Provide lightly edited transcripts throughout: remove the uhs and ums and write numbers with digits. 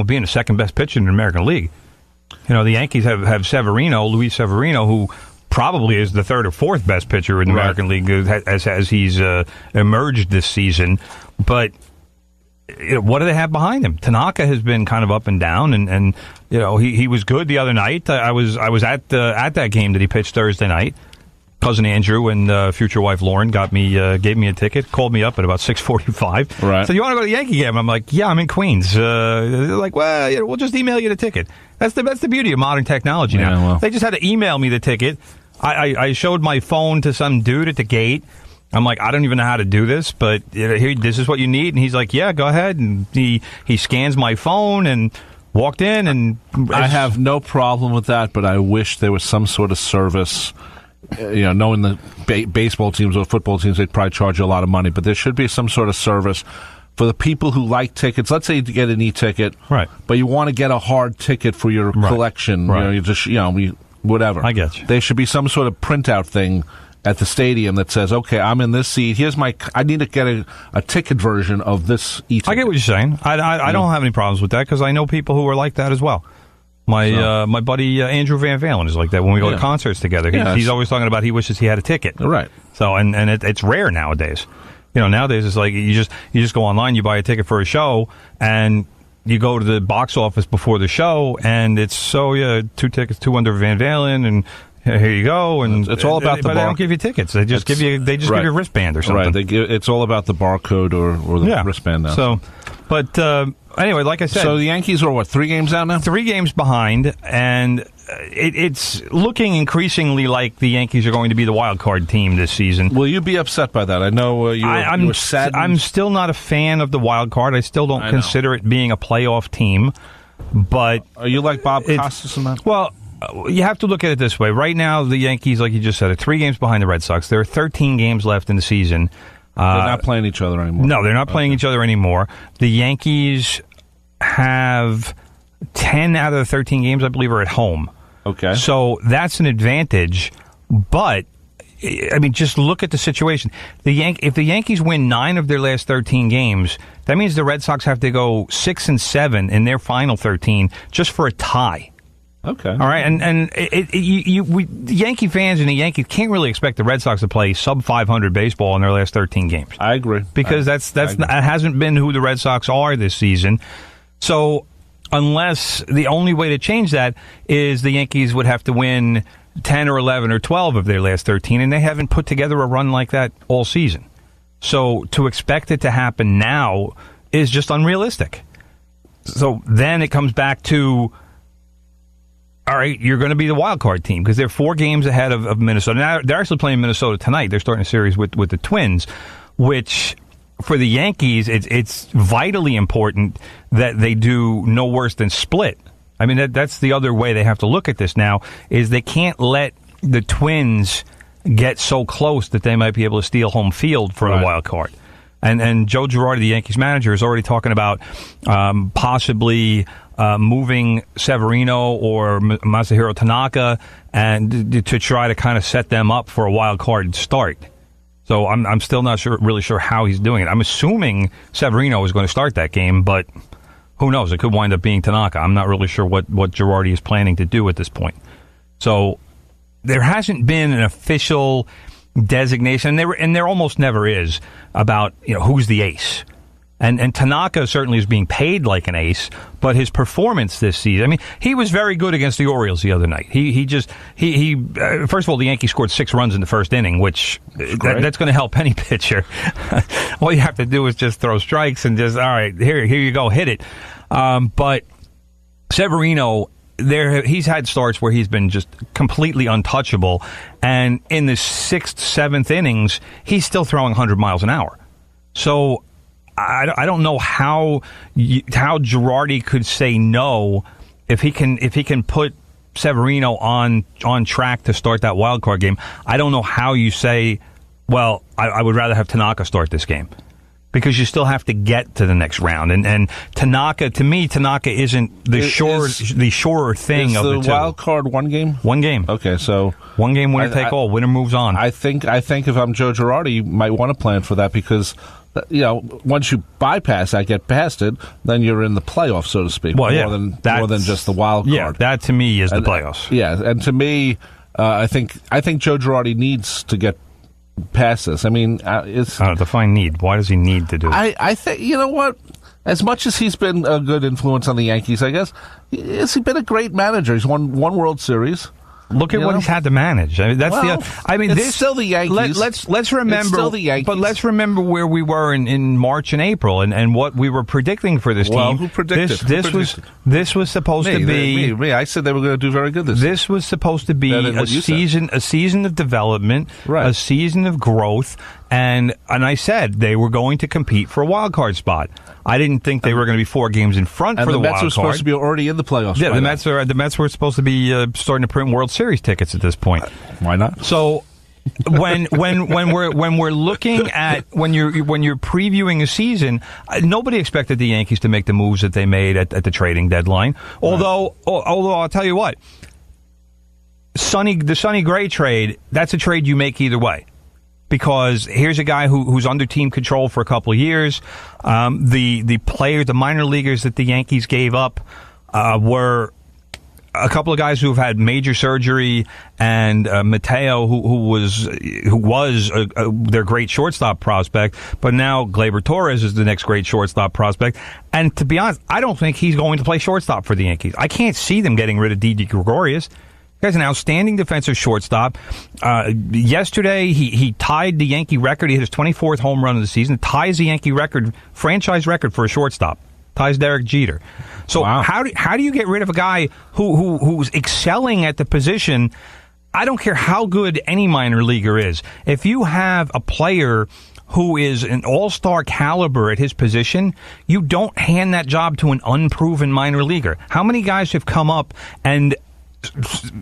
being the second best pitcher in the American League. The Yankees have Severino, Luis Severino, who probably is the third or fourth best pitcher in the American League as he's emerged this season. But what do they have behind him? Tanaka has been kind of up and down, and he was good the other night. I was at that game that he pitched Thursday night. Cousin Andrew and future wife Lauren gave me a ticket, called me up at about 6:45. Right. So you want to go to the Yankee game? I'm like, yeah, I'm in Queens. They're like, well, we'll just email you the ticket. That's the beauty of modern technology now. Yeah, well. They just had to email me the ticket. I showed my phone to some dude at the gate. I'm like, I don't even know how to do this, but here, this is what you need. And he's like, yeah, go ahead. And he scans my phone and walked in. And I have no problem with that, but I wish there was some sort of service. Knowing the baseball teams or football teams, they'd probably charge you a lot of money, but there should be some sort of service for the people who like tickets. Let's say you get an e-ticket, right? But you want to get a hard ticket for your collection, right? Whatever. I get you. There should be some sort of printout thing at the stadium that says, okay, I'm in this seat. I need to get a ticket version of this e-ticket. I get what you're saying. I don't have any problems with that because I know people who are like that as well. My buddy Andrew Van Valen is like that when we go to concerts together. He's always talking about he wishes he had a ticket. Right. So and it's rare nowadays. Nowadays it's like you just go online, you buy a ticket for a show, and you go to the box office before the show, and it's 2 tickets, 2 under Van Valen, and here you go. And it's all about but they don't give you tickets. They just give you give you a wristband or something. Right. It's all about the barcode or the wristband now. So, but anyway, like I said, so the Yankees are 3 games out now? 3 games behind, and it's looking increasingly like the Yankees are going to be the wild card team this season. Will you be upset by that? I know you were saddened. I'm still not a fan of the wild card. I still don't consider it being a playoff team. But are you like Bob Costas in that? Well, you have to look at it this way. Right now, the Yankees, like you just said, are 3 games behind the Red Sox. There are 13 games left in the season. They're not playing each other anymore. No, they're not playing each other anymore. The Yankees have 10 out of the 13 games, I believe, are at home. Okay. So that's an advantage. But, I mean, just look at the situation. If the Yankees win 9 of their last 13 games, that means the Red Sox have to go 6-7 in their final 13 just for a tie. Okay. All right, and the Yankee fans and the Yankees can't really expect the Red Sox to play sub-500 baseball in their last 13 games. I agree. Because that hasn't been who the Red Sox are this season. So unless the only way to change that is the Yankees would have to win 10 or 11 or 12 of their last 13, and they haven't put together a run like that all season. So to expect it to happen now is just unrealistic. So then it comes back to, all right, you're going to be the wild card team because they're 4 games ahead of Minnesota. Now, they're actually playing Minnesota tonight. They're starting a series with the Twins, which for the Yankees, it's vitally important that they do no worse than split. I mean, that's the other way they have to look at this now, is they can't let the Twins get so close that they might be able to steal home field for the wild card. And Joe Girardi, the Yankees manager, is already talking about possibly moving Severino or Masahiro Tanaka and to try to kind of set them up for a wild card start. So I'm still not really sure how he's doing it. I'm assuming Severino is going to start that game, but who knows? It could wind up being Tanaka. I'm not really sure what Girardi is planning to do at this point. So there hasn't been an official designation, and there almost never is, about who's the ace. And Tanaka certainly is being paid like an ace, but his performance this season, I mean, he was very good against the Orioles the other night. He first of all, the Yankees scored 6 runs in the first inning, which that's going to help any pitcher. All you have to do is just throw strikes and just, all right, here you go, hit it. But Severino, he's had starts where he's been just completely untouchable, and in the 6th, 7th innings, he's still throwing 100 miles an hour. So I don't know how Girardi could say no if he can put Severino on track to start that wild card game. I don't know how you say, well, I would rather have Tanaka start this game, because you still have to get to the next round. And Tanaka, to me, isn't the surer thing of the two. Is the wild card 1 game? 1 game. Okay, so 1 game, winner take all. Winner moves on. I think if I'm Joe Girardi, you might want to plan for that, because once you bypass that, get past it, then you're in the playoffs, so to speak. Well, more than just the wild card. Yeah, that to me is the playoffs. Yeah, and to me, I think Joe Girardi needs to get past this. I mean, it's define need. Why does he need to do it? I think, you know what? As much as he's been a good influence on the Yankees, I guess, has he been a great manager? He's won one World Series. Look at what he's had to manage. I mean, it's still the Yankees. Let's remember. It's still the Yankees. But let's remember where we were in March and April, and what we were predicting for this team. Well, who predicted? This was supposed to be me. I said they were going to do very good this year. This was supposed to be a season of development, right. A season of growth, and I said they were going to compete for a wild card spot. I didn't think they were going to be 4 games in front for the wild card. And the Mets were supposed to be already in the playoffs. Yeah, the Mets were supposed to be starting to print World Series tickets at this point. Why not? So when we're looking at when you're previewing a season, nobody expected the Yankees to make the moves that they made at the trading deadline. Although I'll tell you what, the Sonny Gray trade, that's a trade you make either way. Because here's a guy who's under team control for a couple of years. The minor leaguers that the Yankees gave up were a couple of guys who have had major surgery, and Mateo, who was their great shortstop prospect, but now Gleyber Torres is the next great shortstop prospect. And to be honest, I don't think he's going to play shortstop for the Yankees. I can't see them getting rid of Didi Gregorius. Guy's an outstanding defensive shortstop. Yesterday, he tied the Yankee record. He hit his 24th home run of the season. Ties the Yankee franchise record for a shortstop. Ties Derek Jeter. So wow. How do you get rid of a guy who's excelling at the position? I don't care how good any minor leaguer is. If you have a player who is an all-star caliber at his position, you don't hand that job to an unproven minor leaguer. How many guys have come up and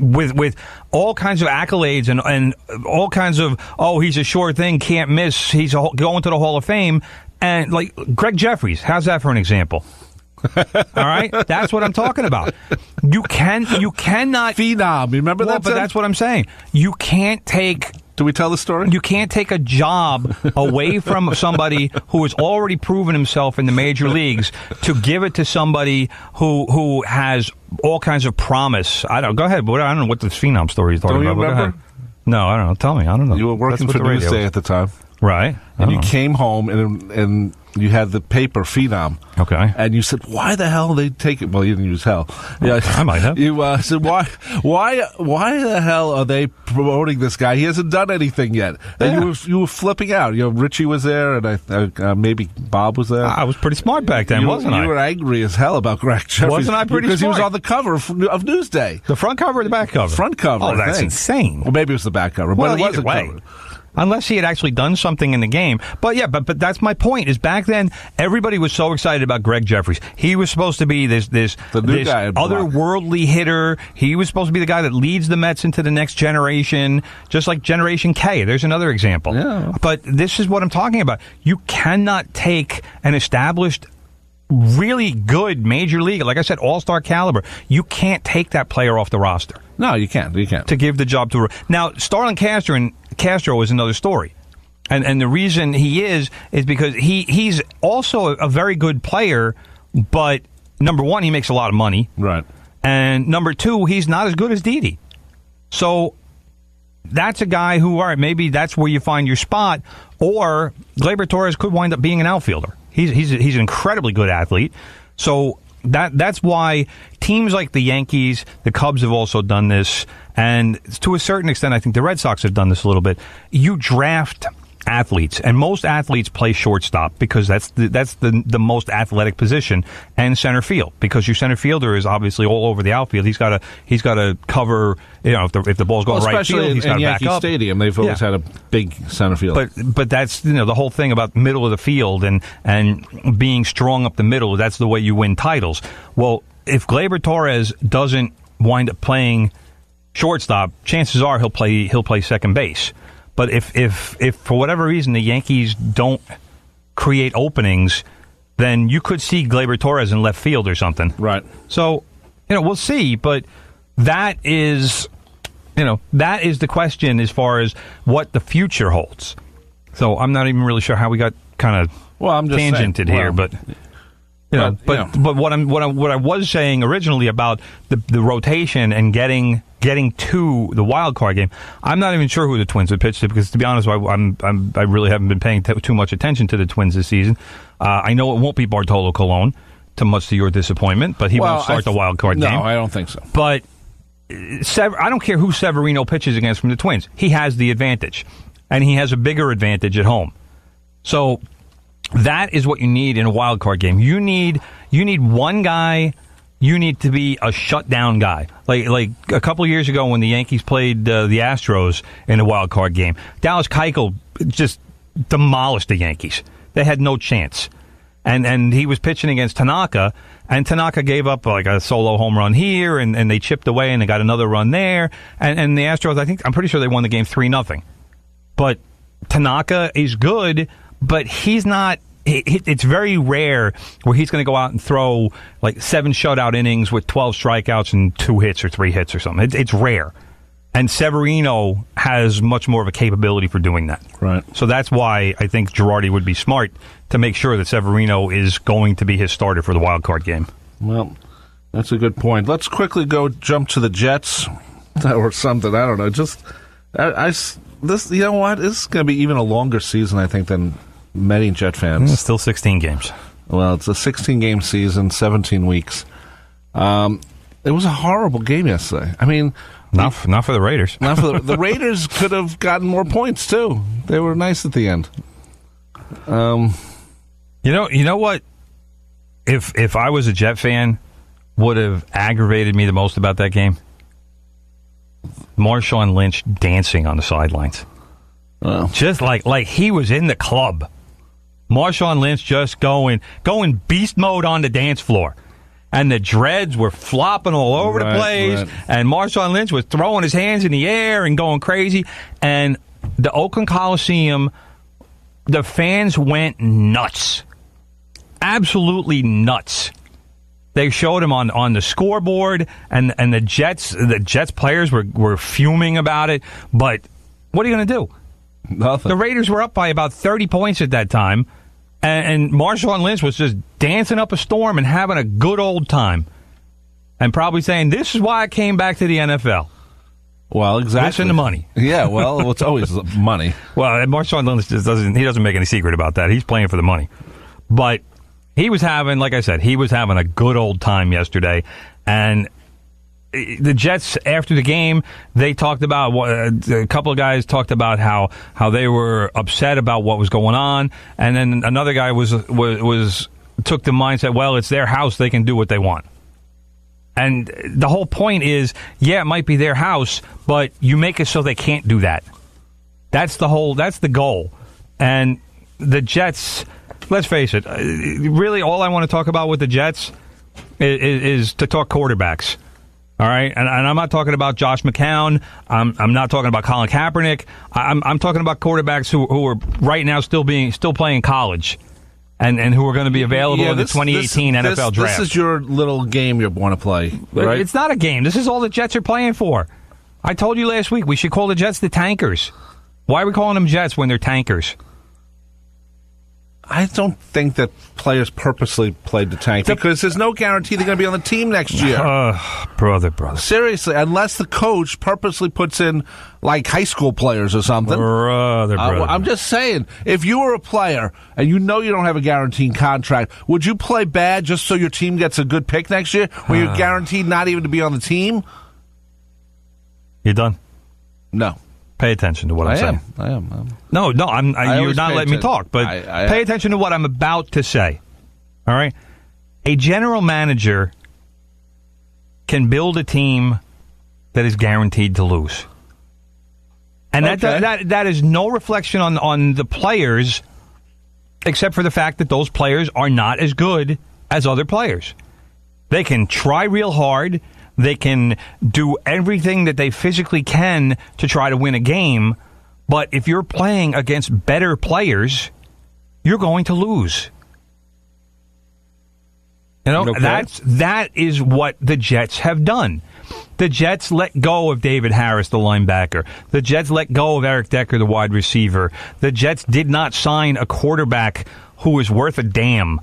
with all kinds of accolades and all kinds of, he's a sure thing, can't miss, he's going to the Hall of Fame, and like Greg Jeffries, how's that for an example? All right, that's what I'm talking about. You cannot phenom. Remember that? But that's what I'm saying. You can't take. Do we tell the story? You can't take a job away from somebody who has already proven himself in the major leagues to give it to somebody who has all kinds of promise. I don't. Go ahead. I don't know what the phenom story is talking about. Don't you remember? No, I don't know. Tell me. I don't know. You were working for Newsday at the time, right? And you came home and you had the paper Phenom. Okay. And you said, why the hell they take it? Well, you didn't use hell. Yeah, I might have. You said, why the hell are they promoting this guy? He hasn't done anything yet. And you were flipping out. Richie was there, and maybe Bob was there. I was pretty smart back then, wasn't I? You were angry as hell about Greg Jeffries. Wasn't I pretty smart? Because he was on the cover of Newsday. The front cover or the back cover? Front cover. Oh, that's insane. Well, maybe it was the back cover, but it wasn't covered. Unless he had actually done something in the game. But yeah, but that's my point, is back then, everybody was so excited about Greg Jeffries. He was supposed to be this otherworldly hitter. He was supposed to be the guy that leads the Mets into the next generation, just like Generation K. There's another example. Yeah. But this is what I'm talking about. You cannot take an established, really good major league, like I said, all-star caliber. You can't take that player off the roster. No, you can't. You can't. To give the job to... Now, Starlin Castro is another story. And the reason he is because he's also a very good player, but number one, he makes a lot of money. Right. And number two, he's not as good as Didi. So that's a guy who, all right, maybe that's where you find your spot, or Gleyber Torres could wind up being an outfielder. He's an incredibly good athlete. So that's why teams like the Yankees, the Cubs have also done this, and to a certain extent, I think the Red Sox have done this a little bit. You draft athletes, and most athletes play shortstop because that's the most athletic position, and center field, because your center fielder is obviously all over the outfield. He's got to cover, if the ball's going right field, he's got to back up. Stadium, they've always had a big center field. But that's the whole thing about middle of the field and being strong up the middle. That's the way you win titles. Well, if Gleyber Torres doesn't wind up playing shortstop, chances are he'll play second base. But if for whatever reason the Yankees don't create openings, then you could see Gleyber Torres in left field or something. Right. So, we'll see. But that is the question as far as what the future holds. So I'm not even really sure how we got kind of tangented here, but what I was saying originally about the rotation and getting to the wild card game, I'm not even sure who the Twins would pitch to, because to be honest, I really haven't been paying too much attention to the Twins this season. I know it won't be Bartolo Colon, to much to your disappointment, but he won't start the wild card game. No, I don't think so. But I don't care who Severino pitches against from the Twins. He has the advantage, and he has a bigger advantage at home. So that is what you need in a wild card game. You need one guy. You need to be a shutdown guy. Like a couple of years ago when the Yankees played the Astros in a wild card game, Dallas Keuchel just demolished the Yankees. They had no chance. And he was pitching against Tanaka, and Tanaka gave up like a solo home run here, and they chipped away, and they got another run there. And the Astros, I'm pretty sure they won the game 3-0. But Tanaka is good, but he's not. It's very rare where he's going to go out and throw like 7 shutout innings with 12 strikeouts and 2 hits or 3 hits or something. It's rare. And Severino has much more of a capability for doing that. Right. So that's why I think Girardi would be smart to make sure that Severino is going to be his starter for the wild card game. Well, that's a good point. Let's quickly jump to the Jets or something. I don't know. This, you know what? This is going to be even a longer season, I think, than many Jet fans. It's still 16 games. Well, it's a 16-game season, 17 weeks. It was a horrible game yesterday. I mean, not for the Raiders. Not for the Raiders could have gotten more points too. They were nice at the end. You know what? If I was a Jet fan, would have aggravated me the most about that game? Marshawn Lynch dancing on the sidelines. Well, just like he was in the club. Marshawn Lynch just going beast mode on the dance floor. And the dreads were flopping all over the place. Right. And Marshawn Lynch was throwing his hands in the air and going crazy. And the Oakland Coliseum, the fans went nuts. Absolutely nuts. They showed him on the scoreboard, and the Jets players were fuming about it. But what are you going to do? Nothing. The Raiders were up by about 30 points at that time. And Marshawn Lynch was just dancing up a storm and having a good old time. And probably saying, this is why I came back to the NFL. Well, exactly. Listen to money. Yeah, well, it's always money. Well, Marshawn Lynch doesn't make any secret about that. He's playing for the money. But he was having, like I said, a good old time yesterday. And the Jets, after the game, they talked about a couple of guys talked about how they were upset about what was going on, and then another guy was took the mindset, well, it's their house, they can do what they want. And the whole point is, yeah, it might be their house, but you make it so they can't do that. That's the goal. And the Jets, let's face it, really all I want to talk about with the Jets is to talk quarterbacks. All right, and I'm not talking about Josh McCown. I'm not talking about Colin Kaepernick. I'm talking about quarterbacks who are right now still playing college, and who are going to be available in the 2018 NFL draft. This is your little game you want to play, right? It's not a game. This is all the Jets are playing for. I told you last week we should call the Jets the tankers. Why are we calling them Jets when they're tankers? I don't think that players purposely played the tank because there's no guarantee they're going to be on the team next year. Brother. Seriously, unless the coach purposely puts in like high school players or something. Brother. I'm just saying, if you were a player and you know you don't have a guaranteed contract, would you play bad just so your team gets a good pick next year where you're guaranteed not even to be on the team? You done? No. Pay attention to what I'm saying. I am. No, you're not letting me talk, but pay attention to what I'm about to say. All right? A general manager can build a team that is guaranteed to lose. And that is no reflection on the players, except for the fact that those players are not as good as other players. They can try real hard. They can do everything that they physically can to try to win a game, but if you're playing against better players, you're going to lose. You know, that is what the Jets have done. The Jets let go of David Harris, the linebacker. The Jets let go of Eric Decker, the wide receiver. The Jets did not sign a quarterback who was worth a damn.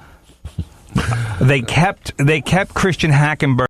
They kept Christian Hackenberg.